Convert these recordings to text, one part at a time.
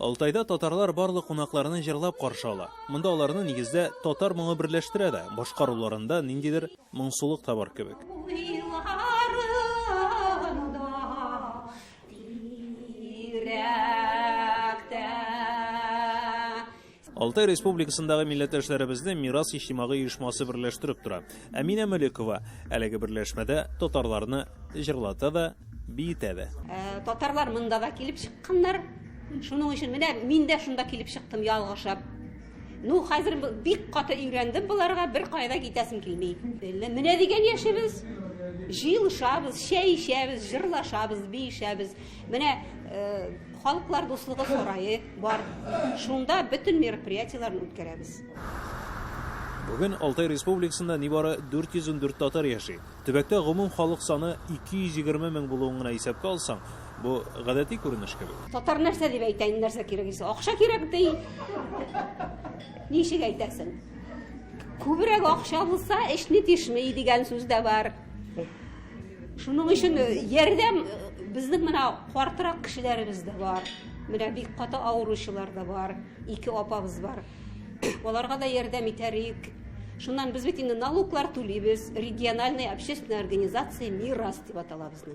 Алтайда татарлар барлык кунакларны җырлап каршы ала. Монда аларны нигездә татар моңы берләштерә дә, башкаруларында ниндидер моңсулык табар кебек. Алтай Республикасындагы милләттәшләребезне Мирас иҗтимагый оешмасы берләштереп тора. Әминә Мәликова әлеге берләшмәдә татарларны җырлата да, биетә дә. Татарлар монда да килеп чыкканнар. Шуның өчен менә мин дә шунда килеп чыктым ялгышып. Ну, хәзер бик каты өйрәндем буларга, бер кайда китәсем килми. Менә дигән яшебез, җыелышабыз, чәй ичәбез, җырлашабыз, биешәбез. Менә халыклар дуслыгы сарае бар. Шунда бөтен мероприятияларны үткәрәбез. Бүген Алтай Республикасында нибары 414 татар яши. Төбәктә гомум халык саны 220 мең булуын гына исәпкә алсаң, бу гадәти күренеш кебек. Татар нәрсә дип әйтәйин, нәрсә кирәк исә? Акча кирәк ди. Ничек әйтәсең? Күбрәк акча булса, эшне тишмәй дигән сүз дә бар. Шуның өчен ярдәм безнең менә картырак кешеләребез дә бар. Менә бик каты авыручылар да бар. 2 апабыз бар. Аларга да ярдәм итәрик. Шуннан без бит инде налоглар түлибез. Региональная общественная организация Мирас дип атала безне.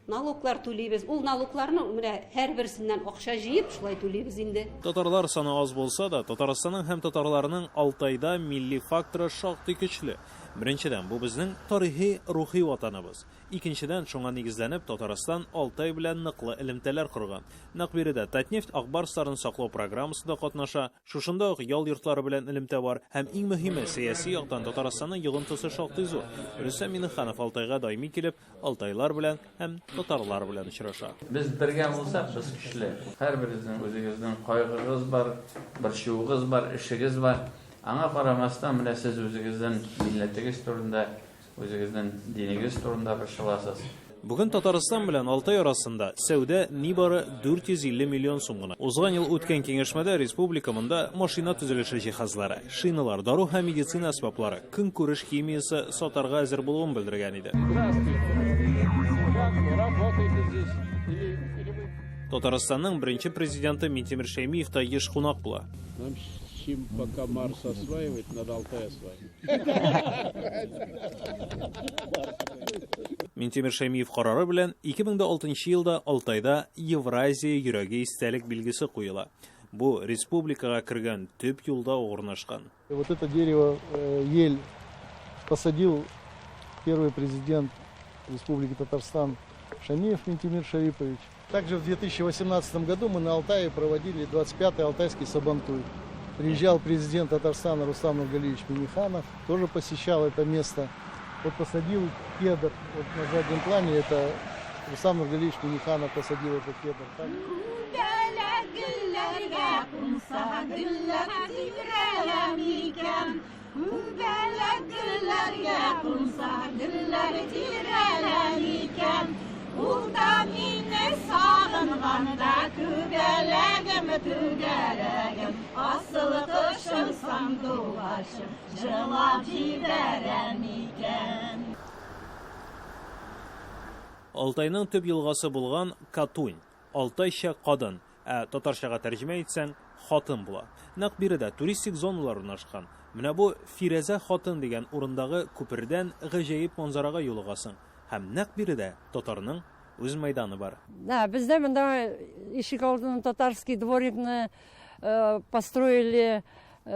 Налоглар түлибез. Ул налогларны менә һәрберсеннән акча җыеп шулай түлибез инде. Татарлар саны аз булса да, Татарстанның һәм татарларның Алтайда милли факторы шактый көчле. Беренчедән, бу безнең тарихи, рухи ватаныбыз. Икенчедән, шуңа нигезләнеп Татарстан Алтай белән ныклы элемтәләр корган. Нәкъ биредә Татнефть Акбарстарын саклау программасында катнаша, шушында ук ял йортлары белән элемтә бар һәм иң мөһиме сияси яктан Татарстанның йогынтысы шактый зур. Рөстәм Миннеханов Алтайга даими килеп, алтайлар белән һәм татарлар белән очраша. Без бергә булсак, без көчле. Һәрберебезнең үзегезнең кайгыгыз бар, борчуыгыз бар, эшегез бар. Аңа карамастан, менә сез үзегезнең милләтегез турында, үзегезнең динегез турында борчыласыз. Бүген Татарстан белән Алтай арасында сәүдә нибары 450 миллион сум гына. Узган ел үткән киңәшмәдә республика монда машина төзелеше җиһазлары, шиналар, дару һәм медицина әсбаплары, көнкүреш химиясе сатарга әзер булуын белдергән иде. Татарстанның беренче президенты Минтимер Шәймиев та еш кунак була. Пока Марс осваивает, надо Алтай осваивать. Минтимер Шәймиев карары белән 2006 елда Алтайда Евразия йөрәге истәлек билгесе куела. Бу республикага кергән төп юлда урнашкан. Вот это дерево ель посадил первый президент Республики Татарстан Шәймиев Минтимер Шарипович. Также в 2018 году мы на Алтае проводили 25-й Алтайский Сабантуй. Приезжал президент Татарстана Рустам Нургалиевич Миннеханов, тоже посещал это место. Вот посадил кедр, вот на заднем плане это Рустам Нургалиевич Миннеханов посадил этот кедр. Улда мине сағынғанда күбәләгім түгәрәгім, асыл қышым сандуғашым, жылап жибәрәм икән. Алтайның төп елгасы булган Катунь, Алтайча кадын, татарчага тәрҗемә итсәң, хатын була. Нәкъ биредә туристик зоналар урнашкан. Менә бу Фирәзә хатын дигән урындагы күпердән гаҗәеп манзарага юлыгасың. Һәм нәкъ биредә татарның үз мәйданы бар. Да, бездә монда ишек алдына татарский дворикны построили в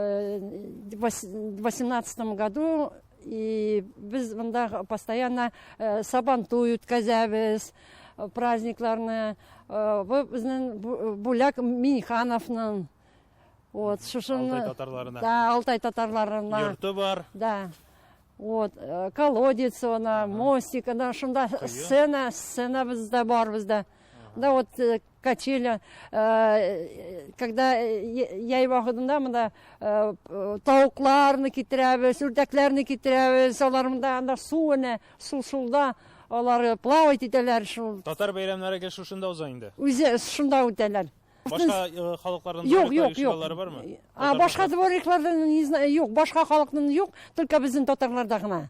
2018 году, и без монда постоянно сабантуй үткәзәбез, праздникларны. Безнең Буляк Миннехановның вот Алтай татарларына. Да, Алтай татарларына. Йорты бар. Да. Вот, колодец, мостик, шунда сцена бездә бар бездә. Да, вот качели, когда яй вакытында монда тавыкларны китерәбез, үрдәкләрне китерәбез, аларында анда сулда алар плавать итәләр шул. Татар бәйрәмнәре шушында уза инде. Үзе шунда үтәләр. Башка халыкларның Yok. бармы? Başka dвориклардан не знаю, yok. Başka халыкның yok, только безнең татарларда гына.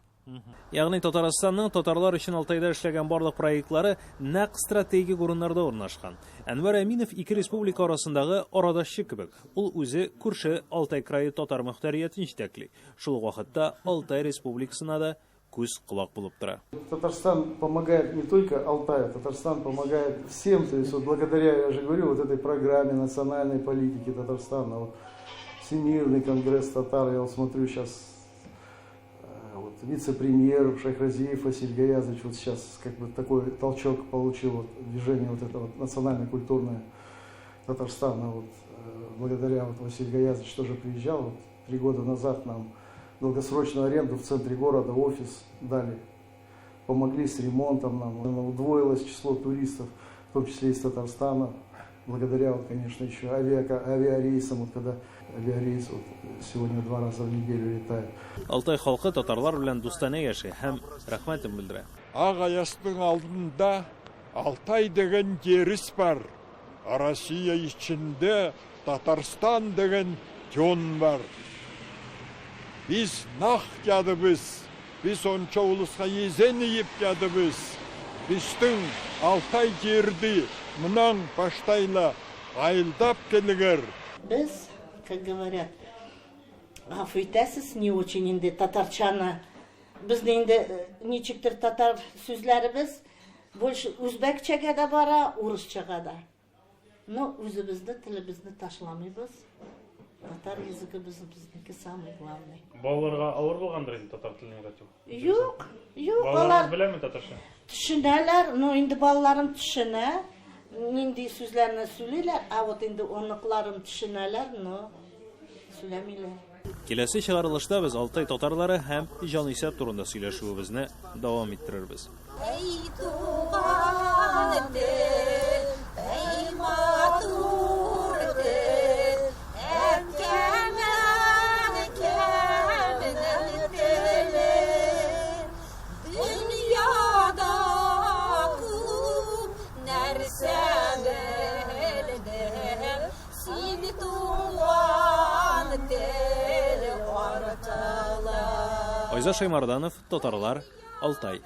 Ягъни Татарстанның татарлар өчен Алтайда эшләгән барлык проектлары нәкъ стратегик урыннарда урнашкан. Әнвәр Әминов ике республика арасындагы арадашчы кебек. Ул үзе күрше Алтай крае татар мөхтәриятен җитәкли. Шул ук вакытта Алтай республикасына да күз-колак булып тора. Татарстан помогает не только Алтаю, Татарстан помогает всем. То есть вот благодаря, я же говорю, вот этой программе национальной политики Татарстана, вот Всемирный конгресс татар, я вот смотрю сейчас, вот, вице-премьер Шайхразиев Василий Гаязович вот сейчас как бы такой толчок получил, вот, движение вот это вот национально-культурное Татарстана. Вот, благодаря вот Василию Гаязовичу тоже приезжал, вот, 3 года назад нам долгосрочную аренду в центре города, офис дали, помогли с ремонтом нам, удвоилось число туристов, в том числе из Татарстана, благодаря, вот, конечно, еще авиарейсам, вот, когда авиарейс вот, сегодня 2 раза в неделю летает. Алтай халкы татарлар белән дустана яши һәм рәхмәтен белдерә. Ак аястың алдында Алтай деген жерис бар. Россия içinde Татарстан деген жон бар. Biz naq yadыбыз, biz onça ulusqa yezen yiyip yadыбыз. Bizдің Алтай жерді мұнан баштайла айылдап келігер. Biz, как говорят, ғафу итәсіз, не очень инде татарчаны. Біздің инде ничектір татар сөзләрібіз больше үзбәкчәгә дә бара, урысчаға да. Но үзебезді, тілебізді ташламайбыз. Татар языгы біздікі самый главный. Балаларга авыр булгандыр инде татар телен өйрәтү. Юк, Балалар алар беләме татарча? төшенәләр, но инде балаларым төшенә, нинди сүзләрне сөйлиләр, а вот инде оныкларым төшенәләр, но сөйләмиләр. Киләсе чыгарылышта без Алтай татарлары һәм җанисәп турында сөйләшүебезне дәвам иттерербез. Эй туган тел, эй матур тел, әткәмән кәменән теле, дөньяда күп нәрсә белдем, син туган тел артыла. Айза Шаймарданов, Татарлар, Алтай.